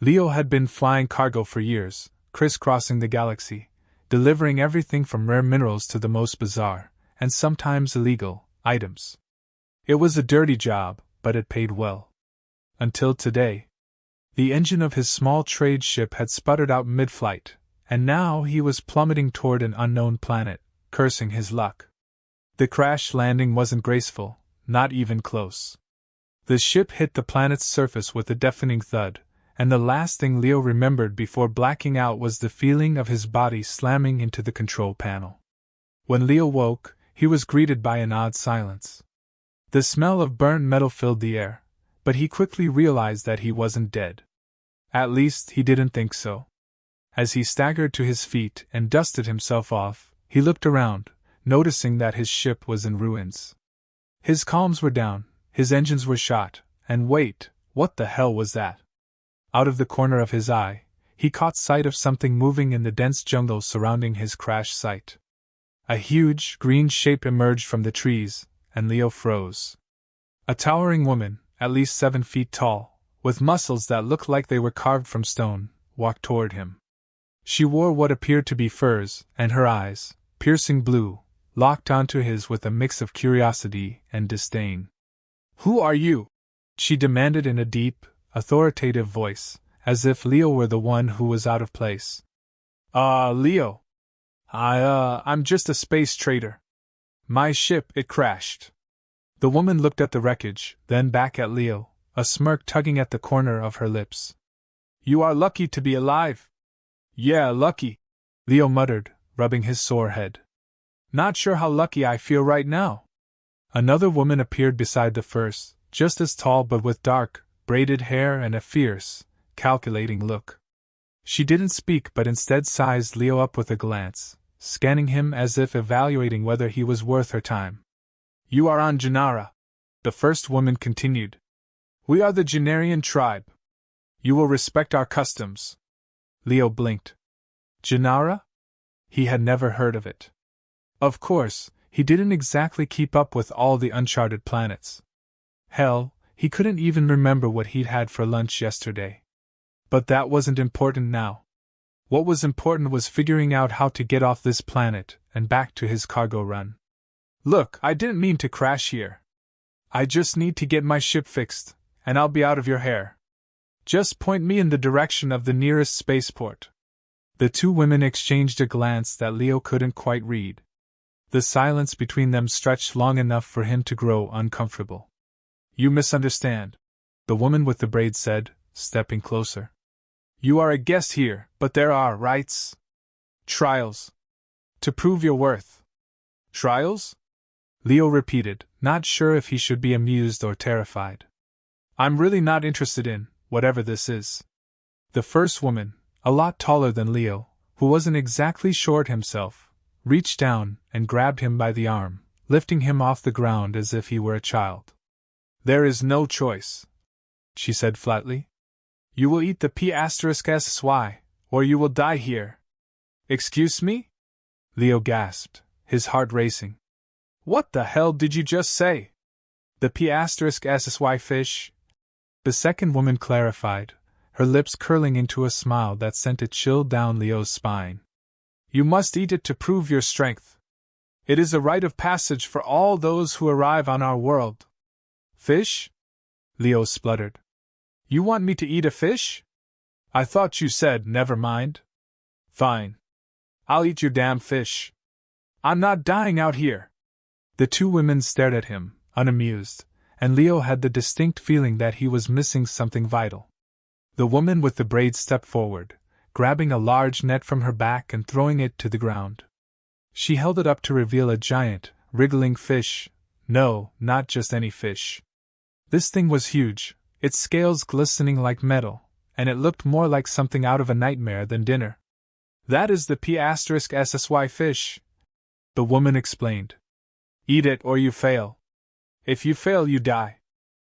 Leo had been flying cargo for years, crisscrossing the galaxy, delivering everything from rare minerals to the most bizarre, and sometimes illegal, items. It was a dirty job, but it paid well. Until today. The engine of his small trade ship had sputtered out mid-flight, and now he was plummeting toward an unknown planet, cursing his luck. The crash landing wasn't graceful, not even close. The ship hit the planet's surface with a deafening thud, and the last thing Leo remembered before blacking out was the feeling of his body slamming into the control panel. When Leo woke, he was greeted by an odd silence. The smell of burnt metal filled the air, but he quickly realized that he wasn't dead. At least, he didn't think so. As he staggered to his feet and dusted himself off, he looked around, noticing that his ship was in ruins. His comms were down, his engines were shot, and wait, what the hell was that? Out of the corner of his eye, he caught sight of something moving in the dense jungle surrounding his crash site. A huge, green shape emerged from the trees, and Leo froze. A towering woman, at least 7 feet tall, with muscles that looked like they were carved from stone, walked toward him. She wore what appeared to be furs, and her eyes, piercing blue, locked onto his with a mix of curiosity and disdain. "Who are you?" she demanded in a deep, authoritative voice, as if Leo were the one who was out of place. Leo. I'm just a space trader. My ship, it crashed." The woman looked at the wreckage, then back at Leo, a smirk tugging at the corner of her lips. "You are lucky to be alive." "Yeah, lucky," Leo muttered, rubbing his sore head. "Not sure how lucky I feel right now." Another woman appeared beside the first, just as tall but with dark, braided hair and a fierce, calculating look. She didn't speak but instead sized Leo up with a glance, scanning him as if evaluating whether he was worth her time. "You are on Janara," the first woman continued. "We are the Janarian tribe. You will respect our customs." Leo blinked. Janara? He had never heard of it. Of course, he didn't exactly keep up with all the uncharted planets. Hell, he couldn't even remember what he'd had for lunch yesterday. But that wasn't important now. What was important was figuring out how to get off this planet and back to his cargo run. "Look, I didn't mean to crash here. I just need to get my ship fixed, and I'll be out of your hair. Just point me in the direction of the nearest spaceport." The two women exchanged a glance that Leo couldn't quite read. The silence between them stretched long enough for him to grow uncomfortable. "You misunderstand," the woman with the braid said, stepping closer. "You are a guest here, but there are rights. Trials. To prove your worth." "Trials?" Leo repeated, not sure if he should be amused or terrified. "I'm really not interested in whatever this is." The first woman, a lot taller than Leo, who wasn't exactly short himself, reached down and grabbed him by the arm, lifting him off the ground as if he were a child. "There is no choice," she said flatly. "You will eat the P*SSY, or you will die here." "Excuse me?" Leo gasped, his heart racing. "What the hell did you just say?" "The P*SSY fish," the second woman clarified, her lips curling into a smile that sent a chill down Leo's spine. "You must eat it to prove your strength. It is a rite of passage for all those who arrive on our world." "Fish?" Leo spluttered. "You want me to eat a fish? I thought you said never mind." "Fine. I'll eat your damn fish. I'm not dying out here." The two women stared at him, unamused, and Leo had the distinct feeling that he was missing something vital. The woman with the braids stepped forward, grabbing a large net from her back and throwing it to the ground. She held it up to reveal a giant, wriggling fish. No, not just any fish. This thing was huge, its scales glistening like metal, and it looked more like something out of a nightmare than dinner. "That is the P*SSY fish," the woman explained. "Eat it or you fail. If you fail, you die."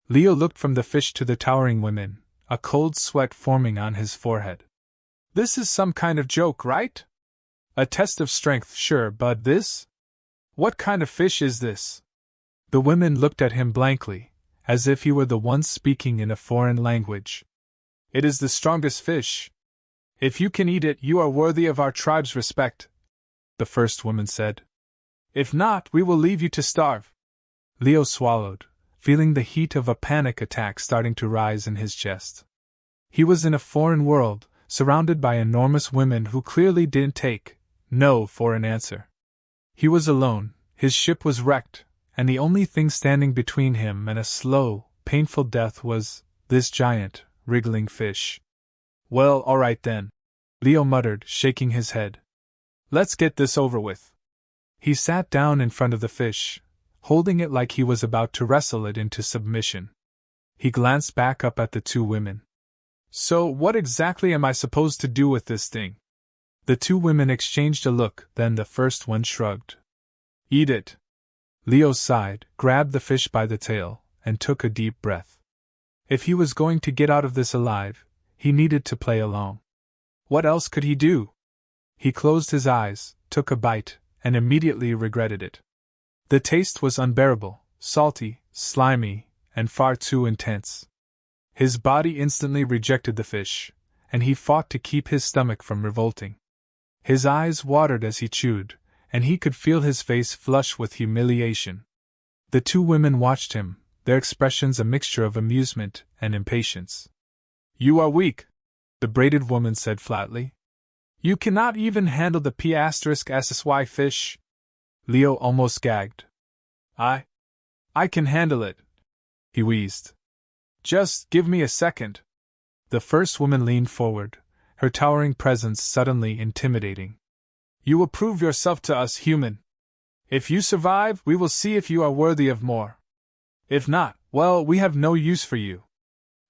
Leo looked from the fish to the towering women, a cold sweat forming on his forehead. "This is some kind of joke, right? A test of strength, sure, but this? What kind of fish is this?" The women looked at him blankly, as if he were the one speaking in a foreign language. It is the strongest fish. If you can eat it, you are worthy of our tribe's respect, the first woman said. If not, we will leave you to starve. Leo swallowed, feeling the heat of a panic attack starting to rise in his chest. He was in a foreign world, surrounded by enormous women who clearly didn't take no for an answer. He was alone, his ship was wrecked, and the only thing standing between him and a slow, painful death was this giant, wriggling fish. Well, all right then, Leo muttered, shaking his head. Let's get this over with. He sat down in front of the fish, holding it like he was about to wrestle it into submission. He glanced back up at the two women. So, what exactly am I supposed to do with this thing? The two women exchanged a look, then the first one shrugged. Eat it. Leo sighed, grabbed the fish by the tail, and took a deep breath. If he was going to get out of this alive, he needed to play along. What else could he do? He closed his eyes, took a bite, and immediately regretted it. The taste was unbearable, salty, slimy, and far too intense. His body instantly rejected the fish, and he fought to keep his stomach from revolting. His eyes watered as he chewed, and he could feel his face flush with humiliation. The two women watched him, their expressions a mixture of amusement and impatience. You are weak, the braided woman said flatly. You cannot even handle the P*SSY fish. Leo almost gagged. I can handle it, he wheezed. Just give me a second. The first woman leaned forward, her towering presence suddenly intimidating. You will prove yourself to us, human. If you survive, we will see if you are worthy of more. If not, well, we have no use for you.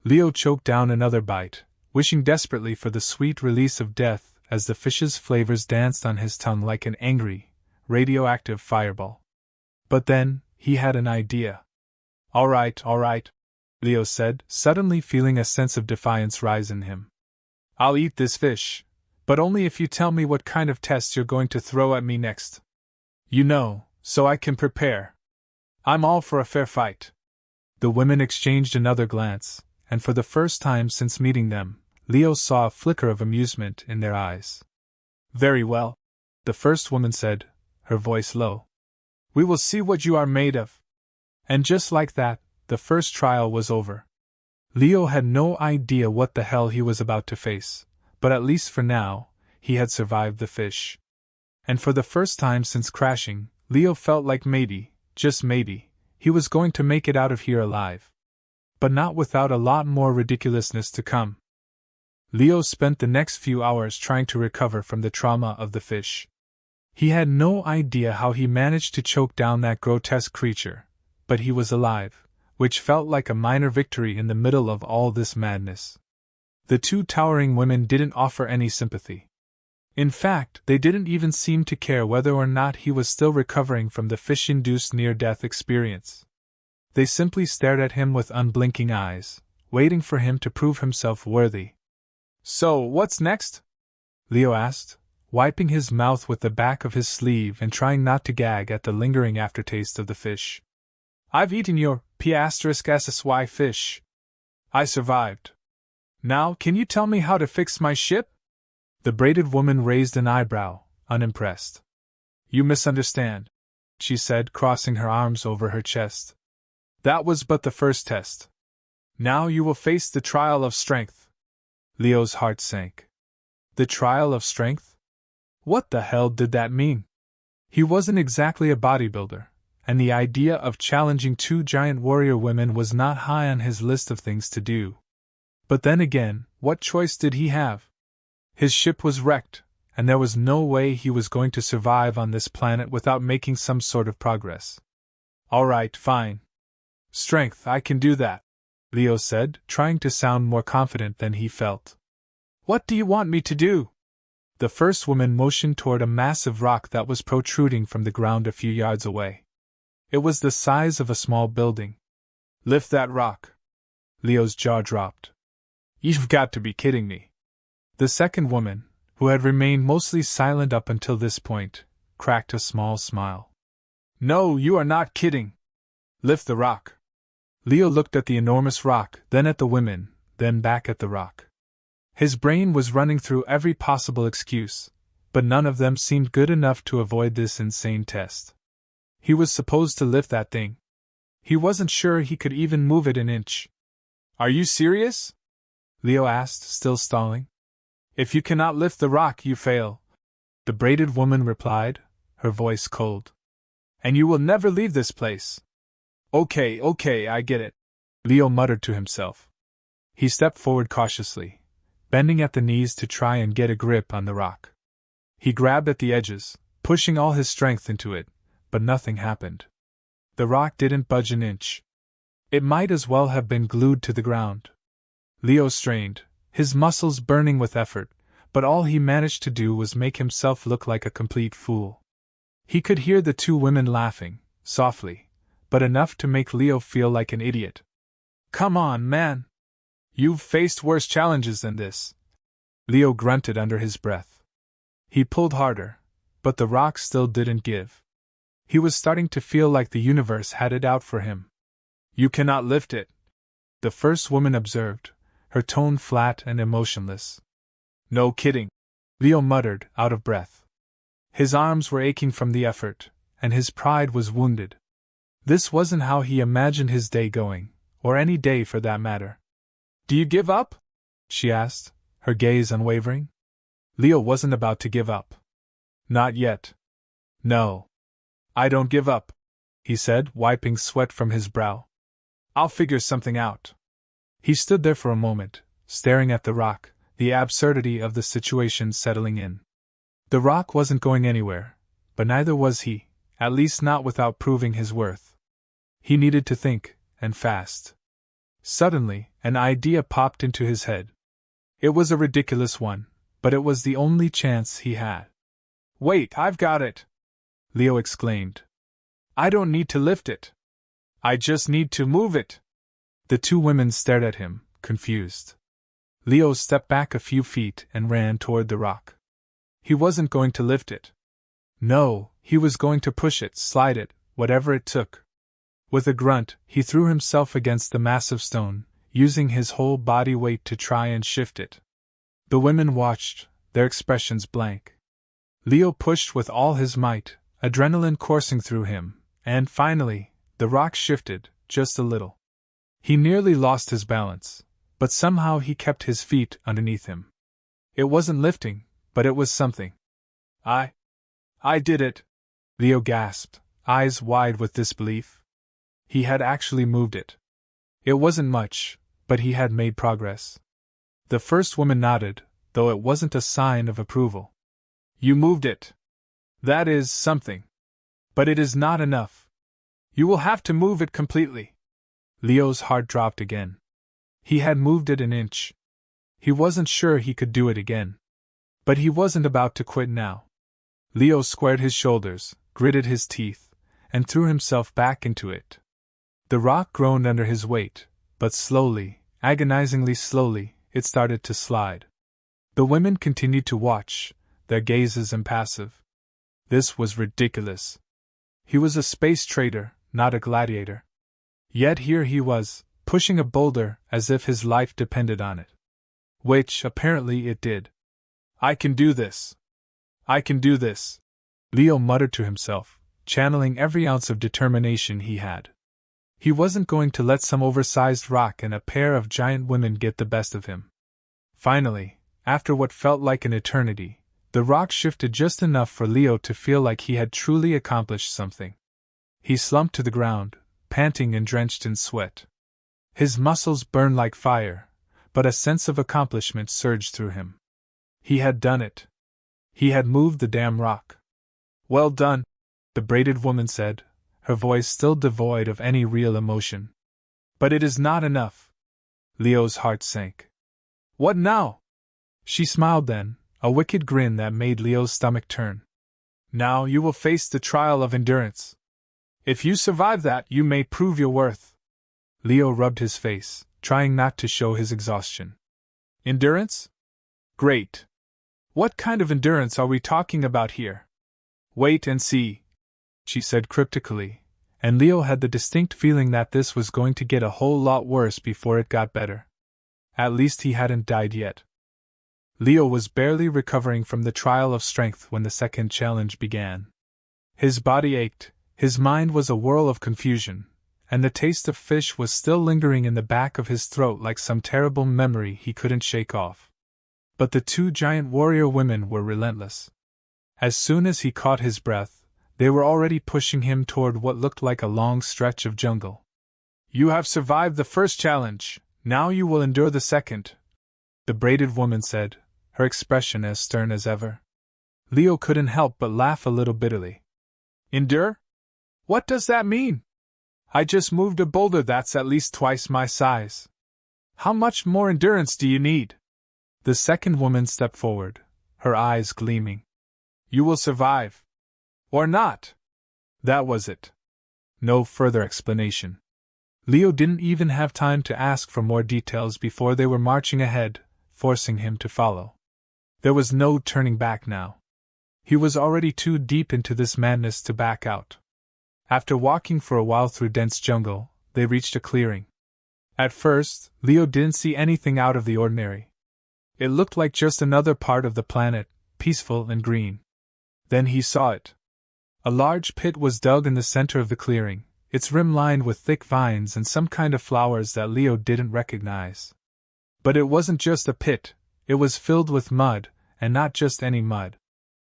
Leo choked down another bite, wishing desperately for the sweet release of death as the fish's flavors danced on his tongue like an angry, radioactive fireball. But then, he had an idea. All right, Leo said, suddenly feeling a sense of defiance rise in him. I'll eat this fish, but only if you tell me what kind of tests you're going to throw at me next. You know, so I can prepare. I'm all for a fair fight. The women exchanged another glance, and for the first time since meeting them, Leo saw a flicker of amusement in their eyes. Very well, the first woman said, her voice low. We will see what you are made of. And just like that, the first trial was over. Leo had no idea what the hell he was about to face, but at least for now, he had survived the fish. And for the first time since crashing, Leo felt like maybe, just maybe, he was going to make it out of here alive. But not without a lot more ridiculousness to come. Leo spent the next few hours trying to recover from the trauma of the fish. He had no idea how he managed to choke down that grotesque creature, but he was alive, which felt like a minor victory in the middle of all this madness. The two towering women didn't offer any sympathy. In fact, they didn't even seem to care whether or not he was still recovering from the fish-induced near-death experience. They simply stared at him with unblinking eyes, waiting for him to prove himself worthy. So, what's next? Leo asked, wiping his mouth with the back of his sleeve and trying not to gag at the lingering aftertaste of the fish. I've eaten your P*SSY fish. I survived. Now, can you tell me how to fix my ship? The braided woman raised an eyebrow, unimpressed. You misunderstand, she said, crossing her arms over her chest. That was but the first test. Now you will face the trial of strength. Leo's heart sank. The trial of strength? What the hell did that mean? He wasn't exactly a bodybuilder, and the idea of challenging two giant warrior women was not high on his list of things to do. But then again, what choice did he have? His ship was wrecked, and there was no way he was going to survive on this planet without making some sort of progress. All right, fine. Strength, I can do that, Leo said, trying to sound more confident than he felt. What do you want me to do? The first woman motioned toward a massive rock that was protruding from the ground a few yards away. It was the size of a small building. Lift that rock. Leo's jaw dropped. You've got to be kidding me. The second woman, who had remained mostly silent up until this point, cracked a small smile. No, you are not kidding. Lift the rock. Leo looked at the enormous rock, then at the women, then back at the rock. His brain was running through every possible excuse, but none of them seemed good enough to avoid this insane test. He was supposed to lift that thing. He wasn't sure he could even move it an inch. Are you serious? Leo asked, still stalling. If you cannot lift the rock, you fail, the braided woman replied, her voice cold. And you will never leave this place. Okay, I get it, Leo muttered to himself. He stepped forward cautiously, bending at the knees to try and get a grip on the rock. He grabbed at the edges, pushing all his strength into it, but nothing happened. The rock didn't budge an inch. It might as well have been glued to the ground. Leo strained, his muscles burning with effort, but all he managed to do was make himself look like a complete fool. He could hear the two women laughing, softly, but enough to make Leo feel like an idiot. Come on, man! You've faced worse challenges than this, Leo grunted under his breath. He pulled harder, but the rock still didn't give. He was starting to feel like the universe had it out for him. You cannot lift it, the first woman observed, her tone flat and emotionless. No kidding, Leo muttered, out of breath. His arms were aching from the effort, and his pride was wounded. This wasn't how he imagined his day going, or any day for that matter. Do you give up? She asked, her gaze unwavering. Leo wasn't about to give up. Not yet. No. I don't give up, he said, wiping sweat from his brow. I'll figure something out. He stood there for a moment, staring at the rock, the absurdity of the situation settling in. The rock wasn't going anywhere, but neither was he, at least not without proving his worth. He needed to think, and fast. Suddenly, an idea popped into his head. It was a ridiculous one, but it was the only chance he had. Wait, I've got it! Leo exclaimed. I don't need to lift it. I just need to move it. The two women stared at him, confused. Leo stepped back a few feet and ran toward the rock. He wasn't going to lift it. No, he was going to push it, slide it, whatever it took. With a grunt, he threw himself against the massive stone, using his whole body weight to try and shift it. The women watched, their expressions blank. Leo pushed with all his might, adrenaline coursing through him, and finally, the rock shifted, just a little. He nearly lost his balance, but somehow he kept his feet underneath him. It wasn't lifting, but it was something. I did it, Leo gasped, eyes wide with disbelief. He had actually moved it. It wasn't much, but he had made progress. The first woman nodded, though it wasn't a sign of approval. You moved it. That is something. But it is not enough. You will have to move it completely. Leo's heart dropped again. He had moved it an inch. He wasn't sure he could do it again. But he wasn't about to quit now. Leo squared his shoulders, gritted his teeth, and threw himself back into it. The rock groaned under his weight, but slowly, agonizingly slowly, it started to slide. The women continued to watch, their gazes impassive. This was ridiculous. He was a space trader, not a gladiator. Yet here he was, pushing a boulder as if his life depended on it. Which, apparently, it did. I can do this. I can do this, Leo muttered to himself, channeling every ounce of determination he had. He wasn't going to let some oversized rock and a pair of giant women get the best of him. Finally, after what felt like an eternity, the rock shifted just enough for Leo to feel like he had truly accomplished something. He slumped to the ground, panting and drenched in sweat. His muscles burned like fire, but a sense of accomplishment surged through him. He had done it. He had moved the damn rock. Well done, the braided woman said, her voice still devoid of any real emotion. But it is not enough. Leo's heart sank. What now? She smiled then, a wicked grin that made Leo's stomach turn. Now you will face the trial of endurance. If you survive that, you may prove your worth. Leo rubbed his face, trying not to show his exhaustion. Endurance? Great. What kind of endurance are we talking about here? Wait and see, she said cryptically, and Leo had the distinct feeling that this was going to get a whole lot worse before it got better. At least he hadn't died yet. Leo was barely recovering from the trial of strength when the second challenge began. His body ached, his mind was a whirl of confusion, and the taste of fish was still lingering in the back of his throat like some terrible memory he couldn't shake off. But the two giant warrior women were relentless. As soon as he caught his breath, they were already pushing him toward what looked like a long stretch of jungle. "You have survived the first challenge, now you will endure the second," the braided woman said, her expression as stern as ever. Leo couldn't help but laugh a little bitterly. "Endure? What does that mean? I just moved a boulder that's at least twice my size. How much more endurance do you need?" The second woman stepped forward, her eyes gleaming. "You will survive. Or not." That was it. No further explanation. Leo didn't even have time to ask for more details before they were marching ahead, forcing him to follow. There was no turning back now. He was already too deep into this madness to back out. After walking for a while through dense jungle, they reached a clearing. At first, Leo didn't see anything out of the ordinary. It looked like just another part of the planet, peaceful and green. Then he saw it. A large pit was dug in the center of the clearing, its rim lined with thick vines and some kind of flowers that Leo didn't recognize. But it wasn't just a pit, it was filled with mud, and not just any mud.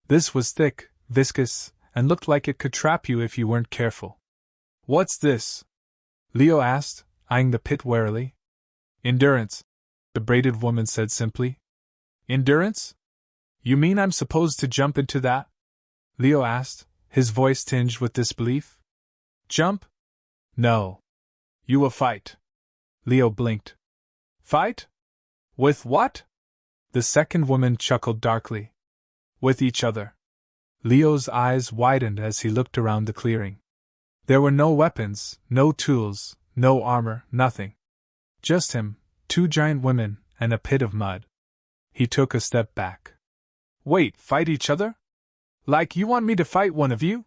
This was thick, viscous, and looked like it could trap you if you weren't careful. "What's this?" Leo asked, eyeing the pit warily. "Endurance," the braided woman said simply. "Endurance? You mean I'm supposed to jump into that?" Leo asked, his voice tinged with disbelief. "Jump? No. You will fight." Leo blinked. "Fight? With what?" The second woman chuckled darkly. "With each other." Leo's eyes widened as he looked around the clearing. There were no weapons, no tools, no armor, nothing. Just him, two giant women, and a pit of mud. He took a step back. "Wait, fight each other? Like you want me to fight one of you?"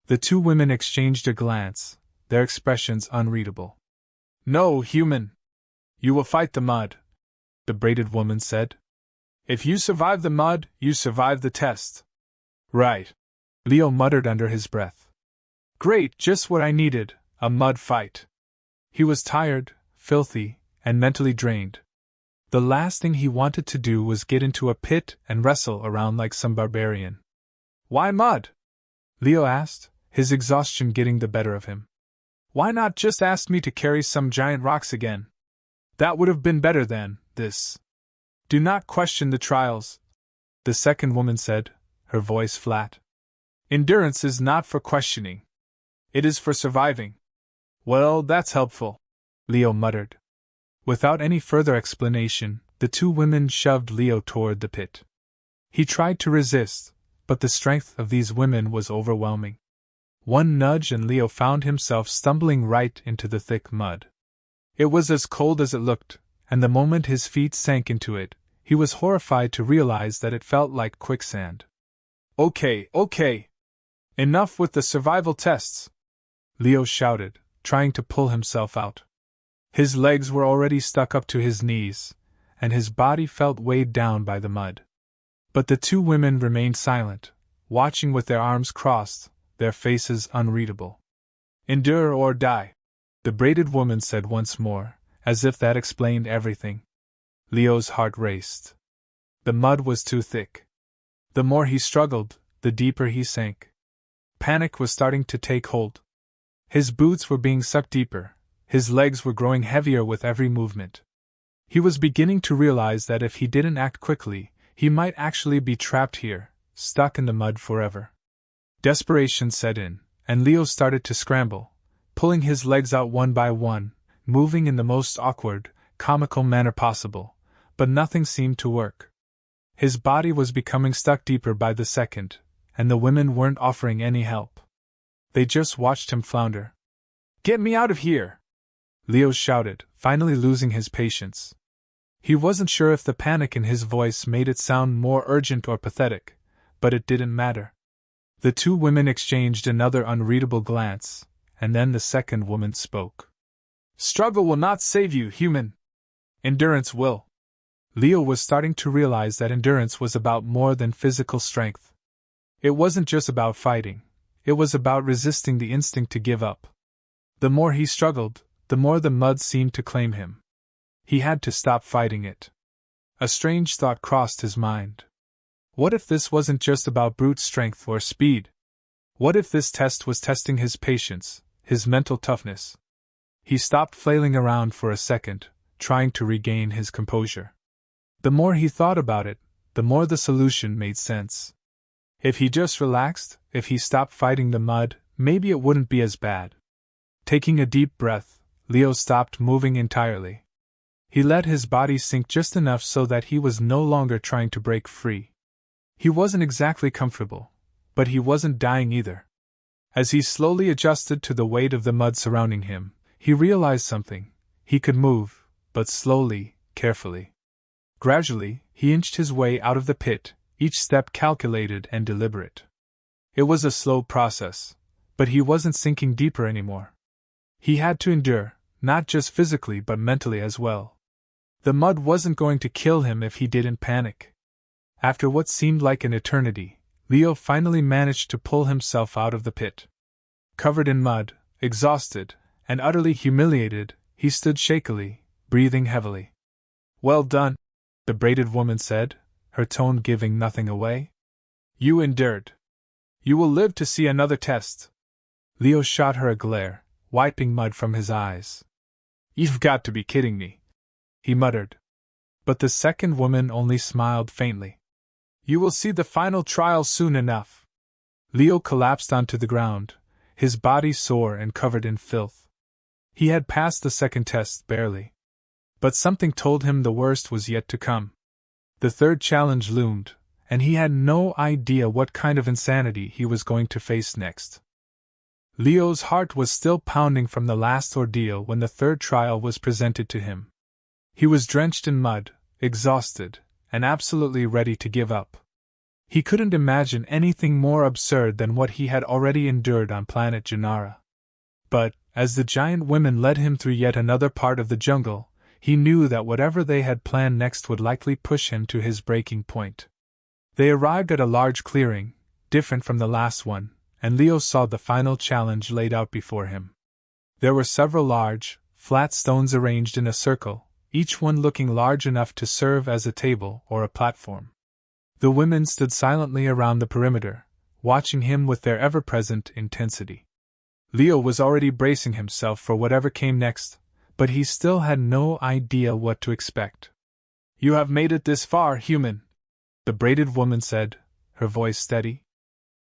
The two women exchanged a glance, their expressions unreadable. "No, human. You will fight the mud," the braided woman said. "If you survive the mud, you survive the test." "Right," Leo muttered under his breath. "Great, just what I needed, a mud fight." He was tired, filthy, and mentally drained. The last thing he wanted to do was get into a pit and wrestle around like some barbarian. "Why mud?" Leo asked, his exhaustion getting the better of him. "Why not just ask me to carry some giant rocks again? That would have been better than this." "Do not question the trials," the second woman said, her voice flat. "Endurance is not for questioning. It is for surviving." "Well, that's helpful," Leo muttered. Without any further explanation, the two women shoved Leo toward the pit. He tried to resist, but the strength of these women was overwhelming. One nudge and Leo found himself stumbling right into the thick mud. It was as cold as it looked, and the moment his feet sank into it, he was horrified to realize that it felt like quicksand. Okay. Enough with the survival tests," Leo shouted, trying to pull himself out. His legs were already stuck up to his knees, and his body felt weighed down by the mud. But the two women remained silent, watching with their arms crossed, their faces unreadable. "Endure or die," the braided woman said once more, as if that explained everything. Leo's heart raced. The mud was too thick. The more he struggled, the deeper he sank. Panic was starting to take hold. His boots were being sucked deeper, his legs were growing heavier with every movement. He was beginning to realize that if he didn't act quickly, he might actually be trapped here, stuck in the mud forever. Desperation set in, and Leo started to scramble, pulling his legs out one by one, moving in the most awkward, comical manner possible, but nothing seemed to work. His body was becoming stuck deeper by the second, and the women weren't offering any help. They just watched him flounder. "Get me out of here!" Leo shouted, finally losing his patience. He wasn't sure if the panic in his voice made it sound more urgent or pathetic, but it didn't matter. The two women exchanged another unreadable glance, and then the second woman spoke. "Struggle will not save you, human. Endurance will." Leo was starting to realize that endurance was about more than physical strength. It wasn't just about fighting, it was about resisting the instinct to give up. The more he struggled, the more the mud seemed to claim him. He had to stop fighting it. A strange thought crossed his mind. What if this wasn't just about brute strength or speed? What if this test was testing his patience, his mental toughness? He stopped flailing around for a second, trying to regain his composure. The more he thought about it, the more the solution made sense. If he just relaxed, if he stopped fighting the mud, maybe it wouldn't be as bad. Taking a deep breath, Leo stopped moving entirely. He let his body sink just enough so that he was no longer trying to break free. He wasn't exactly comfortable, but he wasn't dying either. As he slowly adjusted to the weight of the mud surrounding him, he realized something. He could move, but slowly, carefully. Gradually, he inched his way out of the pit, each step calculated and deliberate. It was a slow process, but he wasn't sinking deeper anymore. He had to endure, not just physically but mentally as well. The mud wasn't going to kill him if he didn't panic. After what seemed like an eternity, Leo finally managed to pull himself out of the pit. Covered in mud, exhausted, and utterly humiliated, he stood shakily, breathing heavily. "Well done," the braided woman said, her tone giving nothing away. "You endured. You will live to see another test." Leo shot her a glare, wiping mud from his eyes. "You've got to be kidding me," he muttered. But the second woman only smiled faintly. "You will see the final trial soon enough." Leo collapsed onto the ground, his body sore and covered in filth. He had passed the second test barely. But something told him the worst was yet to come. The third challenge loomed, and he had no idea what kind of insanity he was going to face next. Leo's heart was still pounding from the last ordeal when the third trial was presented to him. He was drenched in mud, exhausted, and absolutely ready to give up. He couldn't imagine anything more absurd than what he had already endured on planet Janara. But, as the giant women led him through yet another part of the jungle, he knew that whatever they had planned next would likely push him to his breaking point. They arrived at a large clearing, different from the last one, and Leo saw the final challenge laid out before him. There were several large, flat stones arranged in a circle, each one looking large enough to serve as a table or a platform. The women stood silently around the perimeter, watching him with their ever-present intensity. Leo was already bracing himself for whatever came next, but he still had no idea what to expect. "You have made it this far, human," the braided woman said, her voice steady.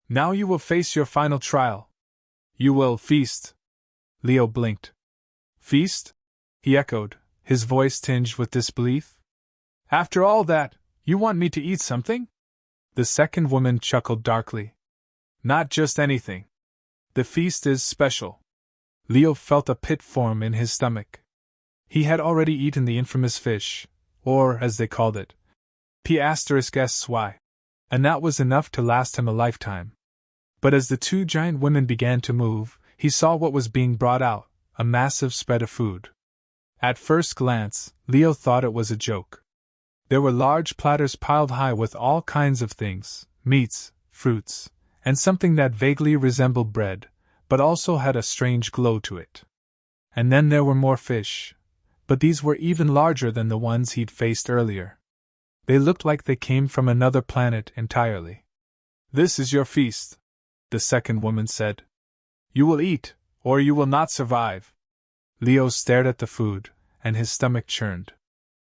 "Now you will face your final trial. You will feast." Leo blinked. "Feast?" he echoed, his voice tinged with disbelief. "After all that, you want me to eat something?" The second woman chuckled darkly. "Not just anything. The feast is special." Leo felt a pit form in his stomach. He had already eaten the infamous fish, or, as they called it, P*SSY, and that was enough to last him a lifetime. But as the two giant women began to move, he saw what was being brought out, a massive spread of food. At first glance, Leo thought it was a joke. There were large platters piled high with all kinds of things, meats, fruits, and something that vaguely resembled bread, but also had a strange glow to it. And then there were more fish, but these were even larger than the ones he'd faced earlier. They looked like they came from another planet entirely. "This is your feast," the second woman said. "You will eat, or you will not survive." Leo stared at the food, and his stomach churned.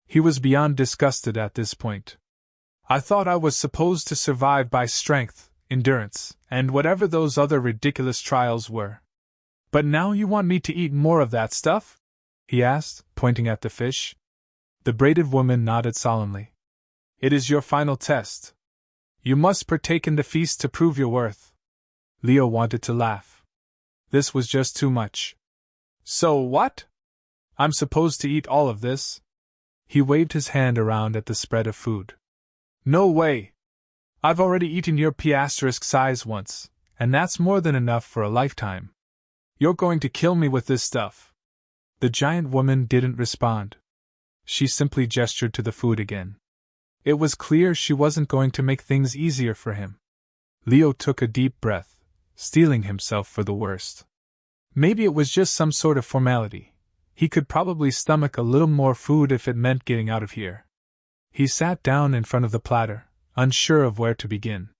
He was beyond disgusted at this point. "I thought I was supposed to survive by strength, endurance, and whatever those other ridiculous trials were. But now you want me to eat more of that stuff?" he asked, pointing at the fish. The braided woman nodded solemnly. "It is your final test. You must partake in the feast to prove your worth." Leo wanted to laugh. This was just too much. "So what? I'm supposed to eat all of this?" He waved his hand around at the spread of food. "No way! I've already eaten your P*size once, and that's more than enough for a lifetime. You're going to kill me with this stuff." The giant woman didn't respond. She simply gestured to the food again. It was clear she wasn't going to make things easier for him. Leo took a deep breath, steeling himself for the worst. Maybe it was just some sort of formality. He could probably stomach a little more food if it meant getting out of here. He sat down in front of the platter, unsure of where to begin.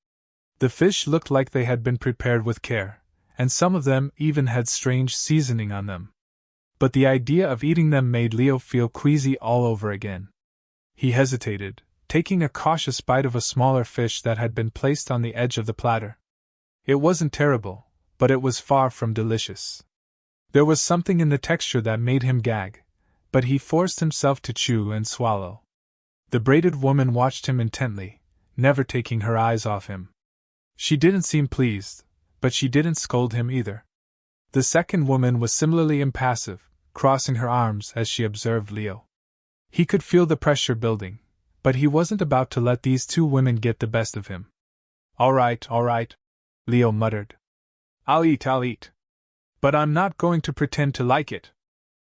The fish looked like they had been prepared with care, and some of them even had strange seasoning on them. But the idea of eating them made Leo feel queasy all over again. He hesitated, taking a cautious bite of a smaller fish that had been placed on the edge of the platter. It wasn't terrible, but it was far from delicious. There was something in the texture that made him gag, but he forced himself to chew and swallow. The braided woman watched him intently, never taking her eyes off him. She didn't seem pleased, but she didn't scold him either. The second woman was similarly impassive, crossing her arms as she observed Leo. He could feel the pressure building, but he wasn't about to let these two women get the best of him. All right, Leo muttered. I'll eat. But I'm not going to pretend to like it.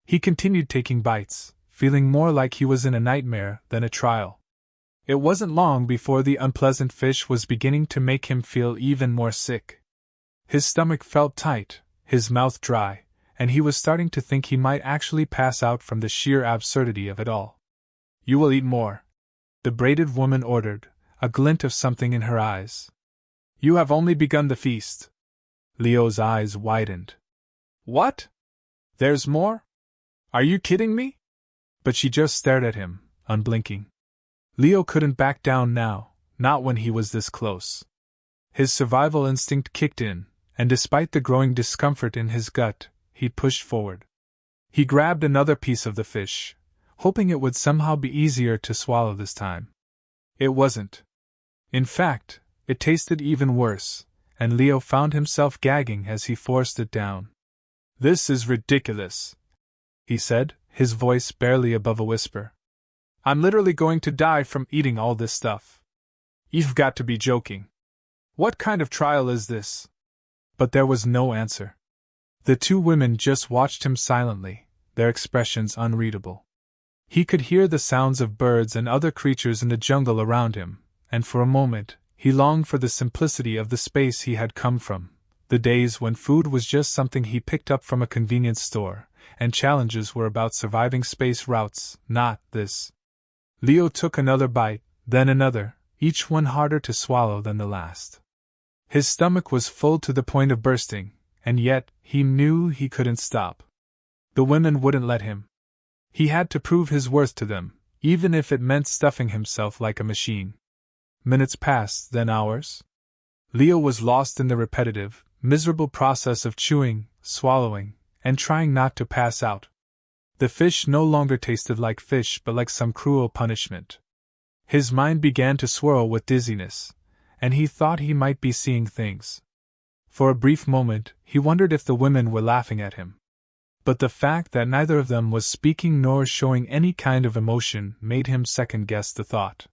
He continued taking bites, feeling more like he was in a nightmare than a trial. It wasn't long before the unpleasant fish was beginning to make him feel even more sick. His stomach felt tight, his mouth dry, and he was starting to think he might actually pass out from the sheer absurdity of it all. You will eat more, the braided woman ordered, a glint of something in her eyes. You have only begun the feast. Leo's eyes widened. What? There's more? Are you kidding me? But she just stared at him, unblinking. Leo couldn't back down now, not when he was this close. His survival instinct kicked in, and despite the growing discomfort in his gut, he pushed forward. He grabbed another piece of the fish, hoping it would somehow be easier to swallow this time. It wasn't. In fact, it tasted even worse, and Leo found himself gagging as he forced it down. This is ridiculous, he said, his voice barely above a whisper. I'm literally going to die from eating all this stuff. You've got to be joking. What kind of trial is this? But there was no answer. The two women just watched him silently, their expressions unreadable. He could hear the sounds of birds and other creatures in the jungle around him, and for a moment, he longed for the simplicity of the space he had come from, the days when food was just something he picked up from a convenience store, and challenges were about surviving space routes, not this. Leo took another bite, then another, each one harder to swallow than the last. His stomach was full to the point of bursting, and yet, he knew he couldn't stop. The women wouldn't let him. He had to prove his worth to them, even if it meant stuffing himself like a machine. Minutes passed, then hours. Leo was lost in the repetitive, miserable process of chewing, swallowing, and trying not to pass out. The fish no longer tasted like fish but like some cruel punishment. His mind began to swirl with dizziness, and he thought he might be seeing things. For a brief moment, he wondered if the women were laughing at him. But the fact that neither of them was speaking nor showing any kind of emotion made him second-guess the thought.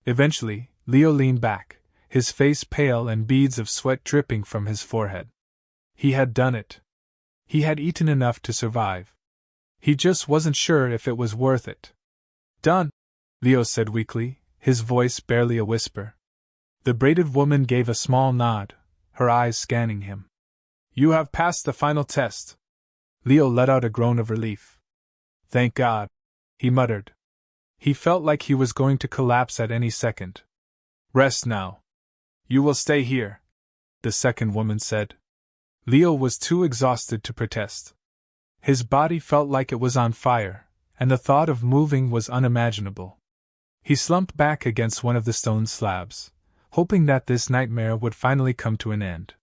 Eventually, Leo leaned back, his face pale and beads of sweat dripping from his forehead. He had done it. He had eaten enough to survive. He just wasn't sure if it was worth it. Done, Leo said weakly, his voice barely a whisper. The braided woman gave a small nod, her eyes scanning him. You have passed the final test. Leo let out a groan of relief. Thank God, he muttered. He felt like he was going to collapse at any second. Rest now. You will stay here, the second woman said. Leo was too exhausted to protest. His body felt like it was on fire, and the thought of moving was unimaginable. He slumped back against one of the stone slabs, hoping that this nightmare would finally come to an end.